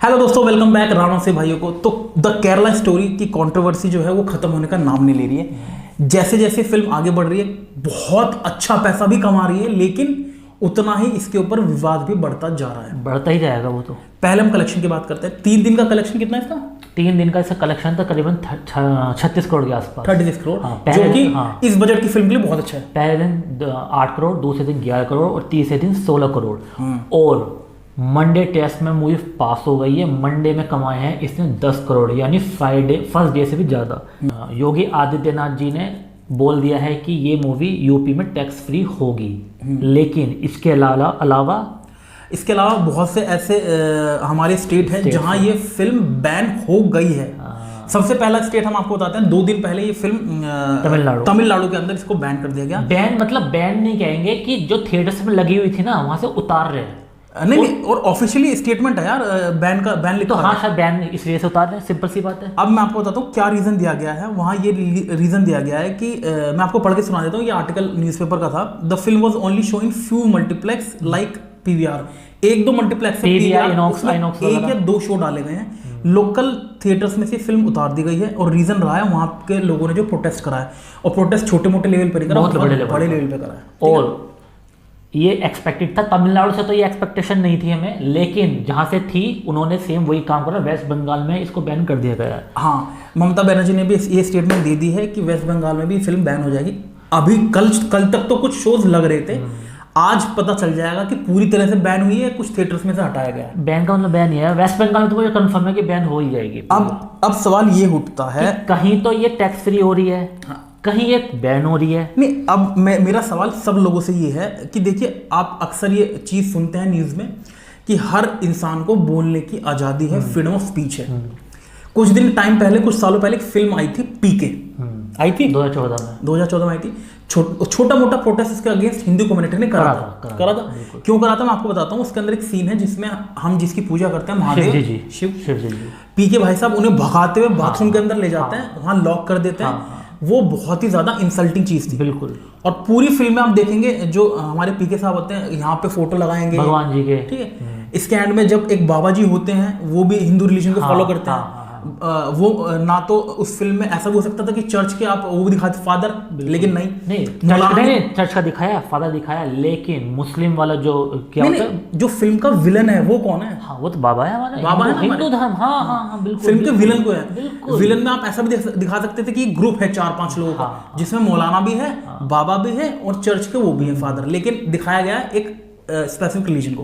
Hello दोस्तों, welcome back Rana से भाइयों को। तो द केरला स्टोरी की कंट्रोवर्सी जो है वो खत्म होने का नाम नहीं ले रही है। जैसे जैसे फिल्म आगे बढ़ रही है बहुत अच्छा पैसा भी कमा रही है, लेकिन उतना ही इसके ऊपर विवाद भी बढ़ता जा रहा है। बढ़ता ही जाएगा वो तो। पहले हम कलेक्शन की बात करते हैं। 3 दिन का कलेक्शन कितना है इसका? 3 दिन का इसका कलेक्शन था करीबन 36 करोड़ के आसपास। 36 करोड़, हाँ, जो कि हाँ, इस बजट की फिल्म के लिए बहुत अच्छा है। पहले दिन 8 करोड़, दूसरे दिन 11 करोड़ और तीसरे दिन 16 करोड़। और मंडे टेस्ट में मूवी पास हो गई है। मंडे में कमाए हैं इसने 10 करोड़, यानी फ्राइडे फर्स्ट डे से भी ज़्यादा। योगी आदित्यनाथ जी ने बोल दिया है कि ये मूवी यूपी में टैक्स फ्री होगी, लेकिन इसके इसके अलावा बहुत से ऐसे हमारे स्टेट हैं जहां ये फिल्म बैन हो गई है। सबसे पहला स्टेट हम आपको बताते हैं। 2 दिन पहले ये फिल्म तमिलनाडु के अंदर इसको बैन कर दिया गया। बैन मतलब बैन नहीं कहेंगे, कि जो थिएटर्स में लगी हुई थी ना वहां से उतार रहे हैं। नहीं, और ऑफिशियली स्टेटमेंट है यार, बैन लिखा तो हाँ शायद बैन इसलिए से उतार रहे हैं, सिंपल सी बात है। अब मैं आपको बताता हूँ क्या रीजन दिया गया है। वहाँ ये रीजन दिया गया है कि मैं आपको पढ़ के सुना देता हूँ। ये आर्टिकल न्यूज़पेपर का था। The film was only show in few multiplex like PVR. 1-2 multiplex PVR, एक या 2 शो डाले गए हैं। लोकल थिएटर्स में से फिल्म उतार दी गई है और रीजन रहा है वहाँ के लोगों ने जो प्रोटेस्ट करा है। और प्रोटेस्ट छोटे मोटे लेवल पर करा, बहुत बड़े लेवल पे करा है। और ये एक्सपेक्टेड था। तमिलनाडु से तो ये एक्सपेक्टेशन नहीं थी हमें, लेकिन जहां से थी उन्होंने सेम वही काम करा। वेस्ट बंगाल में इसको बैन कर दिया गया है। हाँ, ममता बनर्जी ने भी ये स्टेटमेंट दे दी है कि वेस्ट बंगाल में भी फिल्म बैन हो जाएगी। अभी कल तक तो कुछ शोज लग रहे थे, आज पता चल जाएगा कि पूरी तरह से बैन हुई है, कुछ थिएटर्स में से हटाया गया है। बैन का मतलब बैन ही है। वेस्ट बंगाल में तो मुझे कंफर्म है कि बैन हो ही जाएगी। अब सवाल ये उठता है, कहीं तो ये टैक्स फ्री हो रही है, कहीं ये बैन हो रही है। नहीं, अब मेरा सवाल सब लोगों से ये है कि देखिए, आप अक्सर ये चीज सुनते हैं न्यूज में कि हर इंसान को बोलने की आजादी है, फ्रीडम ऑफ स्पीच है। कुछ दिन टाइम पहले, कुछ सालों पहले एक फिल्म आई थी पीके, आई थी 2014 में आई थी। छोटा मोटा प्रोटेस्ट इसके अगेंस्ट हिंदू कम्युनिटी ने करा था। क्यों करा था मैं आपको बताता हूँ। उसके अंदर एक सीन है जिसमें हम जिसकी पूजा करते हैं, महादेव, शिव जी। पीके भाई साहब उन्हें भगाते हुए बाथरूम के अंदर ले जाते हैं, वहां लॉक कर देते हैं। वो बहुत ही ज्यादा इंसल्टिंग चीज थी, बिल्कुल। और पूरी फिल्म में आप देखेंगे जो हमारे पीके साहब होते हैं, यहाँ पे फोटो लगाएंगे भगवान जी के, ठीक है। इसके एंड में जब एक बाबा जी होते हैं, वो भी हिंदू रिलीजन को फॉलो करते हैं। वो ना तो उस फिल्म में ऐसा भी हो सकता था कि चर्च के आप वो दिखाते फादर, लेकिन नहीं चर्च का दिखाया, फादर दिखाया, लेकिन मुस्लिम वाला जो क्या होता है, जो फिल्म का विलन है वो कौन है? हाँ, वो तो बाबा है हमारा, बाबा है, हिंदू धर्म। हाँ, बिल्कुल। फिल्म के विलन को है। विलन में आप ऐसा भी दिखा सकते थे कि ग्रुप है 4-5 लोगों का, जिसमें मौलाना भी है, बाबा भी है और चर्च के वो भी है फादर, लेकिन दिखाया गया एक स्पेसिफिक रिलीजन को।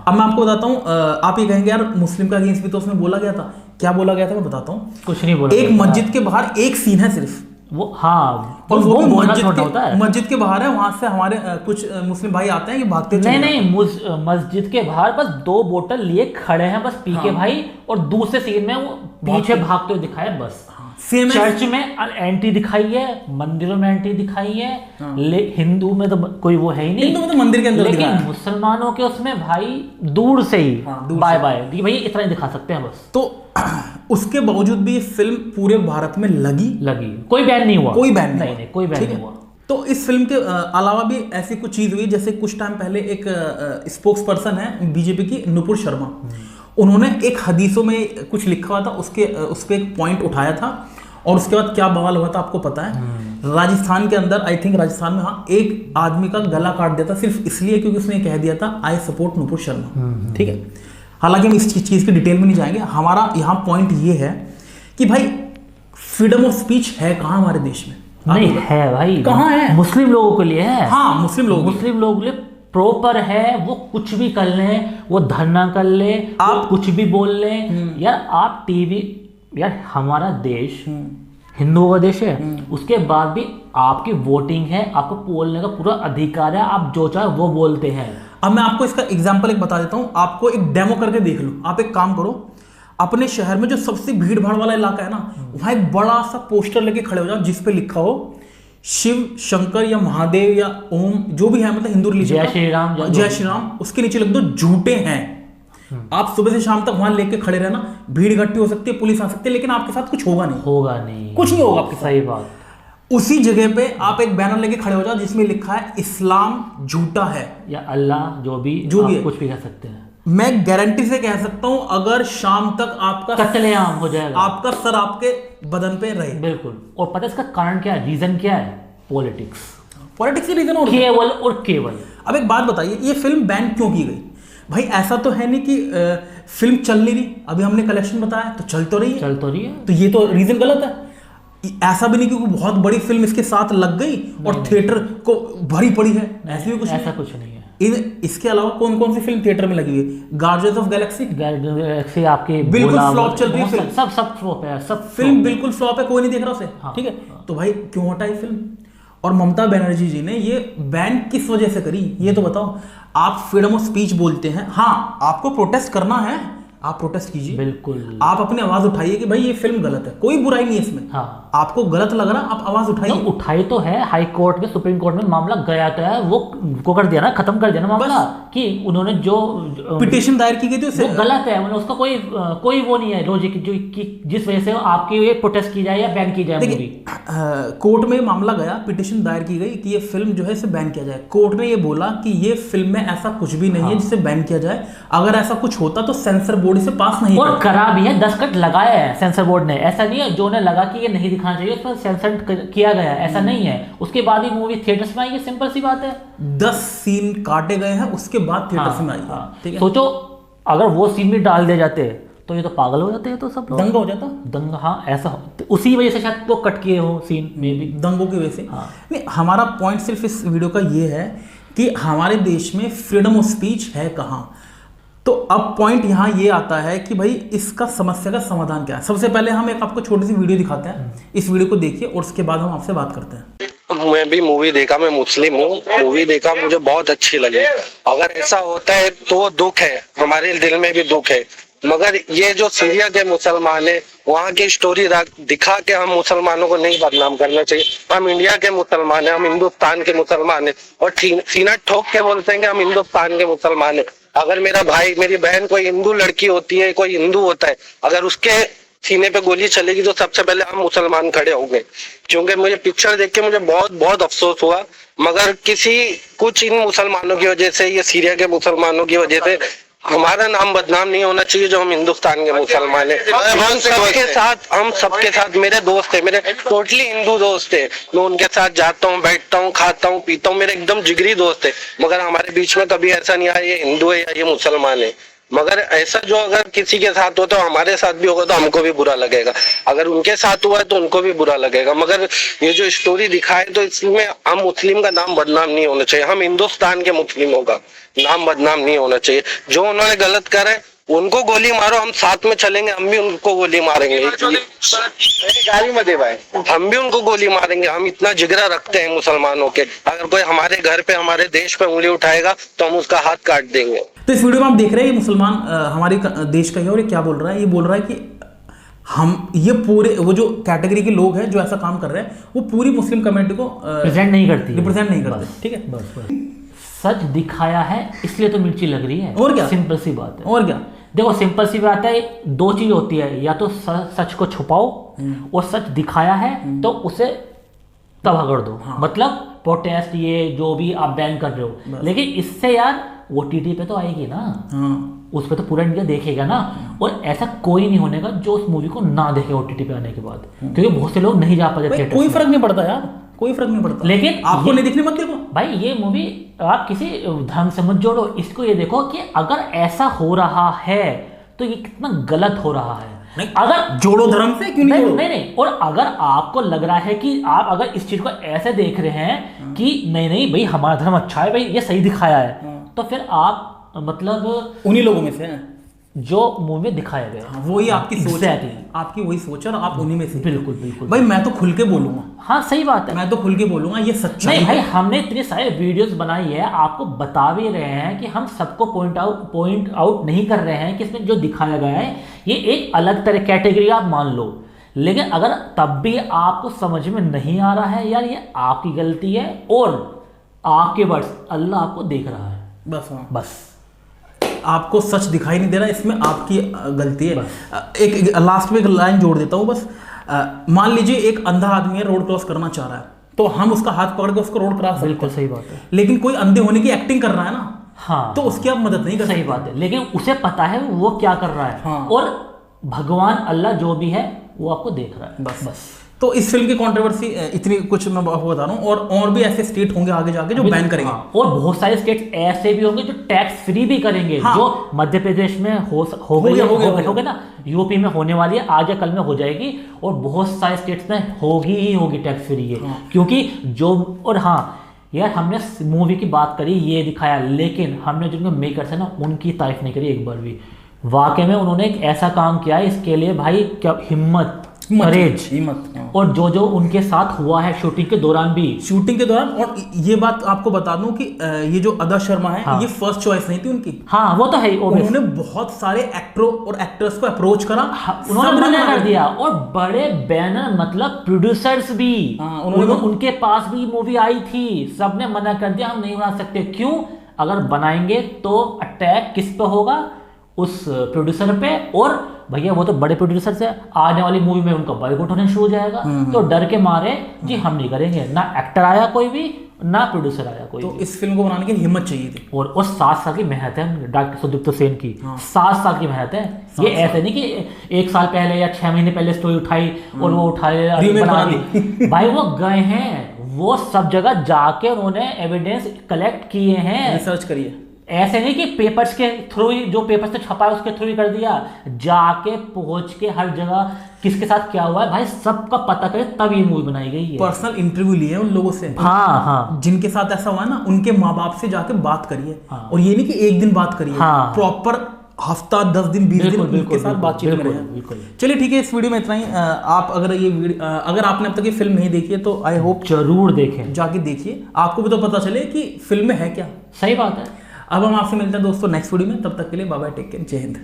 अब मैं आपको बताता हूँ। आप ये कहेंगे यार मुस्लिम का अगेंस्ट भी तो उसमें बोला गया था। क्या बोला गया था मैं बताता हूँ। कुछ नहीं बोला। एक मस्जिद के बाहर एक सीन है सिर्फ वो, हाँ, और वो मस्जिद के बाहर है। वहां से हमारे कुछ मुस्लिम भाई आते हैं कि भागते नहीं, मस्जिद के बाहर बस 2 बोतल लिए खड़े हैं बस पीके भाई, और दूसरे सीन में वो पीछे भागते हुए दिखाए बस। चर्च में एंट्री दिखाई है, मंदिरों में एंट्री दिखाई है। हिंदू में तो कोई वो है ही नहीं, हिंदू में तो मंदिर के अंदर, लेकिन मुसलमानों के उसमें भाई दूर से ही बाय बाय भैया इतना ही दिखा सकते हैं बस। तो उसके बावजूद भी ये फिल्म पूरे भारत में लगी, कोई बैन नहीं हुआ, कोई बैन नहीं हुआ। तो इस फिल्म के अलावा भी ऐसी कुछ चीज हुई, जैसे कुछ टाइम पहले एक स्पोक्स पर्सन है बीजेपी की, नुपुर शर्मा, उन्होंने एक हदीसों में कुछ लिखा हुआ था, उस पर एक पॉइंट उठाया था। और उसके बाद क्या बवाल हुआ था आपको पता है? राजस्थान के अंदर, आई थिंक राजस्थान में, हाँ, एक आदमी का गला काट दिया था सिर्फ इसलिए क्योंकि उसने कह दिया था आई सपोर्ट नुपुर शर्मा, ठीक है। हालांकि हम इस चीज की डिटेल में नहीं जाएंगे। हमारा यहाँ पॉइंट ये है कि भाई फ्रीडम ऑफ स्पीच है कहाँ हमारे देश में? नहीं है भाई, कहाँ है? मुस्लिम लोगों के लिए है। हाँ, मुस्लिम लोगों के लिए प्रॉपर है। वो कुछ भी कर ले, वो धरना कर ले, आप कुछ भी बोल ले यार। आप टीवी, यार हमारा देश हिंदुओं का देश है, उसके बाद भी आपकी वोटिंग है, आपको बोलने का पूरा अधिकार है, आप जो चाहे वो बोलते हैं। अब मैं आपको इसका एग्जांपल एक बता देता हूँ। आपको एक डेमो करके देख लो। आप एक काम करो, अपने शहर में जो सबसे भीड़ भाड़ वाला इलाका है ना, वहां एक बड़ा सा पोस्टर लेके खड़े हो जाओ जिसपे लिखा हो शिव, शंकर या महादेव या ओम, जो भी है, मतलब हिंदू रिलीजन, जय श्री राम। उसके नीचे लिख दो झूठे हैं। आप सुबह से शाम तक वहां लेके खड़े रहना, भीड़ इकट्ठी हो सकती है, पुलिस आ सकती है, लेकिन आपके साथ कुछ होगा नहीं, कुछ नहीं होगा आपके साथ। सही बात। उसी जगह पे आप एक बैनर लेके खड़े हो जाओ जिसमें लिखा है इस्लाम झूठा है, या अल्लाह, जो भी है, कुछ भी कह सकते हैं। मैं गारंटी से कह सकता हूं, अगर शाम तक आपका कत्लेआम हो जाएगा, आपका सर आपके बदन पे रहे। बिल्कुल। और पता है इसका कारण क्या है, रीजन क्या है? पॉलिटिक्स। पॉलिटिक्स के रीजन और केवल और केवल। अब एक बात बताइए, ये फिल्म बैन क्यों की गई? भाई ऐसा तो है नहीं कि फिल्म चल नहीं रही, अभी हमने कलेक्शन बताया तो चल तो रही है, चल तो रही है, तो ये तो रीजन गलत है। ऐसा भी नहीं कि कोई बहुत बड़ी फिल्म इसके साथ लग गई और थिएटर को भरी पड़ी है, ऐसे भी कुछ ऐसा नहीं। कुछ नहीं है। इसके अलावा कौन कौन सी फिल्म थिएटर में लगी हुई है? गार्जियंस ऑफ गैलेक्सी आपके बिल्कुल फ्लॉप चल रही है फिल्म, सब फ्लॉप है, सब फिल्म बिल्कुल फ्लॉप है, कोई नहीं देख रहा उसे। हाँ, ठीक है, तो भाई क्यों हटाई फिल्म? और ममता बनर्जी जी ने ये बैन किस वजह से करी, ये तो बताओ। आप फ्रीडम ऑफ स्पीच बोलते हैं, हाँ आपको प्रोटेस्ट करना है, आप प्रोटेस्ट कीजिए, बिल्कुल। आप अपनी आवाज उठाइए कि भाई ये फिल्म गलत है, कोई बुराई नहीं है इसमें। हाँ, आपको गलत लग रहा, आप आवाज उठाइए। उठाई तो है, हाई कोर्ट में, सुप्रीम कोर्ट में मामला गया तो है, वो कर दिया ना, खत्म कर दिया ना मामला, कि उन्होंने जो पिटीशन दायर की गई थी वो गलत है, मतलब उसका कोई वो नहीं है लॉजिक जो जिस वजह से आपकी ये प्रोटेस्ट की जाए या बैन की जाए मूवी। कोर्ट में मामला गया, पिटीशन दायर की गई कि ये फिल्म जो है इसे बैन किया जाए। कोर्ट ने ये बोला कि ये फिल्म में ऐसा कुछ भी नहीं है जिसे बैन किया जाए, अगर ऐसा कुछ होता तो सेंसर बोर्ड इसे पास नहीं और करा भी है, 10 कट लगाया है सेंसर बोर्ड ने, ऐसा नहीं है जो ने लगा कि ये नहीं दिखाना चाहिए, उस पर सेंसर किया गया, ऐसा नहीं है। उसके बाद ही मूवी थिएटर्स में आई, ये सिंपल सी बात है। 10 सीन काटे गए हैं, उसके बाद थिएटर्स में आई है। ठीक है, सोचो अगर वो सीन भी डाल दिए जाते तो ये तो पागल हो जाते हैं, तो सब लोग दंगा हो जाता। दंगा, हाँ ऐसा तो उसी वजह से शायद वो कट किए हो सीन में भी, दंगों की वजह से। हाँ। नहीं, हमारा पॉइंट सिर्फ इस वीडियो का ये है कि हमारे देश में फ्रीडम ऑफ स्पीच है कहाँ। तो अब पॉइंट यहाँ ये आता है कि भाई इसका समस्या का समाधान क्या है। सबसे पहले हम एक आपको छोटी सी वीडियो दिखाते हैं, इस वीडियो को देखिए और उसके बाद हम आपसे बात करते हैं। मैं भी मूवी देखा, मैं मुस्लिम हूँ, मूवी देखा, मुझे बहुत अच्छी लगी। अगर ऐसा होता है तो दुख है, हमारे दिल में भी दुख है, मगर ये जो सीरिया के मुसलमान है वहाँ की स्टोरी दिखा के हम मुसलमानों को नहीं बदनाम करना चाहिए। हम इंडिया के मुसलमान हैं, हम हिंदुस्तान के मुसलमान हैं, और सीना ठोक के बोलते हैं कि हम हिंदुस्तान के मुसलमान हैं। अगर मेरा भाई मेरी बहन कोई हिंदू लड़की होती है, कोई हिंदू होता है, अगर उसके सीने पे गोली चलेगी तो सबसे पहले हम मुसलमान खड़े होंगे। क्योंकि मुझे पिक्चर देख के मुझे बहुत बहुत अफसोस हुआ, मगर कुछ इन मुसलमानों की वजह से, ये सीरिया के मुसलमानों की वजह से हमारा नाम बदनाम नहीं होना चाहिए जो हम हिंदुस्तान के मुसलमान हैं। हम सबके साथ मेरे दोस्त है, मेरे टोटली हिंदू दोस्त है, मैं उनके साथ जाता हूँ, बैठता हूँ, खाता हूँ, पीता हूँ, मेरे एकदम जिगरी दोस्त है। मगर हमारे बीच में कभी ऐसा नहीं आया ये हिंदू है या ये मुसलमान है। मगर ऐसा जो अगर किसी के साथ हो तो हमारे साथ भी होगा तो हमको भी बुरा लगेगा, अगर उनके साथ हुआ है तो उनको भी बुरा लगेगा। मगर ये जो स्टोरी दिखाए तो इसमें हम मुस्लिम का नाम बदनाम नहीं होना चाहिए, हम हिंदुस्तान के मुस्लिमों का नाम बदनाम नहीं होना चाहिए। जो उन्होंने गलत करा है उनको गोली मारो, हम साथ में चलेंगे, हम भी उनको गोली मारेंगे, गाली मत दे भाई, हम भी उनको गोली मारेंगे। हम इतना जिगरा रखते हैं मुसलमानों के, अगर कोई हमारे घर पे हमारे देश पे उंगली उठाएगा तो हम उसका हाथ काट देंगे। तो इस वीडियो में आप देख रहे हैं ये मुसलमान हमारे देश का है और ये क्या बोल रहा है, ये बोल रहा है कि हम ये पूरे वो जो कैटेगरी के लोग हैं जो ऐसा काम कर रहे हैं वो पूरी मुस्लिम कम्युनिटी को रिप्रेजेंट नहीं करती, ठीक है, बस सच दिखाया है इसलिए तो मिर्ची लग रही है, और क्या, सिंपल सी बात है। और क्या, देखो सिंपल सी बात है, दो चीज होती है, या तो सच को छुपाओ और सच दिखाया है तो उसे तबाह कर दो। हाँ। मतलब प्रोटेस्ट ये जो भी आप बैन कर रहे हो, लेकिन इससे यार OTT पे तो आएगी ना। हाँ। उस पर तो पूरा इंडिया देखेगा ना, और ऐसा कोई नहीं होने का जो उस मूवी को ना देखे OTT पे आने के बाद, क्योंकि बहुत से लोग नहीं जा पाते थिएटर। कोई फर्क नहीं पड़ता यार, कोई फर्क नहीं पड़ता, लेकिन आपको नहीं देखनी मत देखो भाई। ये मूवी आप किसी धर्म से मत जोड़ो, इसको ये देखो कि अगर ऐसा हो रहा है तो ये कितना गलत हो रहा है। नहीं, अगर जोड़ो धर्म से क्यों नहीं, नहीं। और अगर आपको लग रहा है कि आप अगर इस चीज को ऐसे देख रहे हैं कि नहीं भाई हमारा धर्म अच्छा है, भाई ये सही दिखाया है, तो फिर आप मतलब उन्हीं लोगों में से हैं जो मुंह में दिखाया गया। हाँ, वही आपकी सोच है, आपकी वही सोच और आप उन्हीं में से। बिल्कुल बिल्कुल भाई, मैं तो खुल के बोलूंगा। हाँ सही बात है, मैं तो खुल के बोलूंगा, ये सच्चाई नहीं भाई, हमने इतने सारे वीडियोस बनाई है, आपको बता भी रहे हैं कि हम सबको पॉइंट आउट नहीं कर रहे हैं कि इसमें जो दिखाया गया है ये एक अलग तरह कैटेगरी आप मान लो, लेकिन अगर तब भी आपको समझ में नहीं आ रहा है यार ये आपकी गलती है और आपके वर्ड्स अल्लाह आपको देख रहा है। बस हाँ, बस आपको सच दिखाई नहीं दे रहा, इसमें आपकी गलती है। एक लास्ट में एक लाइन जोड़ देता हूँ बस। मान लीजिए एक अंधा आदमी है, रोड क्रॉस करना चाह रहा है, तो हम उसका हाथ पकड़ के उसको रोड क्रॉस, बिल्कुल सही बात है, लेकिन कोई अंधे होने की एक्टिंग कर रहा है ना, हाँ तो उसकी आप मदद नहीं कर सही सकते। बात है, लेकिन उसे पता है वो क्या कर रहा है। हाँ। और भगवान अल्लाह जो भी है वो आपको देख रहा है। बस तो इस फिल्म की कंट्रोवर्सी इतनी कुछ मैं आपको बता रहा हूँ, और भी ऐसे स्टेट होंगे आगे जाके जो बैन करेंगे। हाँ, और बहुत सारे स्टेट्स ऐसे भी होंगे जो टैक्स फ्री भी करेंगे। हाँ। जो मध्य प्रदेश में हो गया ना, यूपी में होने वाली है, आज या कल में हो जाएगी, और बहुत सारे स्टेट्स में होगी ही होगी टैक्स फ्री है। हाँ। क्योंकि जो, और हाँ यार हमने मूवी की बात करी, ये दिखाया, लेकिन हमने जिनके मेकर्स है ना उनकी तारीफ नहीं करी एक बार भी। वाकई में उन्होंने एक ऐसा काम किया है, इसके लिए भाई क्या हिम्मत, करेज, हिम्मत। और जो उनके साथ हुआ है शूटिंग के दौरान भी। शूटिंग के दौरान, और ये बात आपको बता दूं कि ये जो अदा शर्मा है, हाँ। ये फर्स्ट चॉइस नहीं थी उनकी। हाँ वो तो है ही, उन्होंने बहुत सारे एक्टरों और एक्टर्स को अप्रोच करा, उन्होंने मना कर दिया। और बड़े बैनर मतलब प्रोड्यूसर्स भी, हाँ, उनके पास भी मूवी आई थी, सबने मना कर दिया, हम नहीं बना सकते। क्यों? अगर बनाएंगे तो अटैक किस पे होगा? उस प्रोड्यूसर पे। और भैया वो तो बड़े प्रोड्यूसर है, आने वाली मूवी में उनका बॉयकॉट होने शुरू हो जाएगा। तो डर के मारे जी हम नहीं करेंगे, ना एक्टर आया कोई भी, ना प्रोड्यूसर आया कोई तो भी। इस फिल्म को बनाने की हिम्मत चाहिए थी। और 7 साल की मेहनत है डॉक्टर सुदीप्त सेन की। 7 साल की मेहनत है। ये ऐसे नहीं कि 1 साल पहले या 6 महीने पहले स्टोरी उठाई और वो उठाए Remake बना बना दी। भाई वो गए हैं, वो सब जगह जाके उन्होंने एविडेंस कलेक्ट किए हैं। रिसर्च करिए। ऐसे नहीं कि पेपर्स के थ्रू ही, जो पेपर्स से छपा है उसके थ्रू ही कर दिया, जाके पहुंच के हर जगह किसके साथ क्या हुआ है भाई सबका पता करे, तब ये मूवी बनाई गई है। पर्सनल इंटरव्यू लिए उन लोगों से, हाँ जिनके साथ ऐसा हुआ ना, उनके माँ बाप से जाके बात करिए। हाँ। और ये नहीं कि एक दिन बात करिए, हाँ। प्रॉपर हफ्ता 10 दिन 20 दिन उनके साथ बातचीत में रहे। बिल्कुल। चलिए ठीक है, इस वीडियो में इतना ही। आप अगर ये वीडियो, अगर आपने अब तक ये फिल्म नहीं देखी है तो आई होप जरूर देखें, जाके देखिए, आपको भी तो पता चले कि फिल्म में है क्या। सही बात है। अब हम आपसे मिलते हैं दोस्तों नेक्स्ट वीडियो में, तब तक के लिए बाय बाय, टेक केयर, जय हिंद।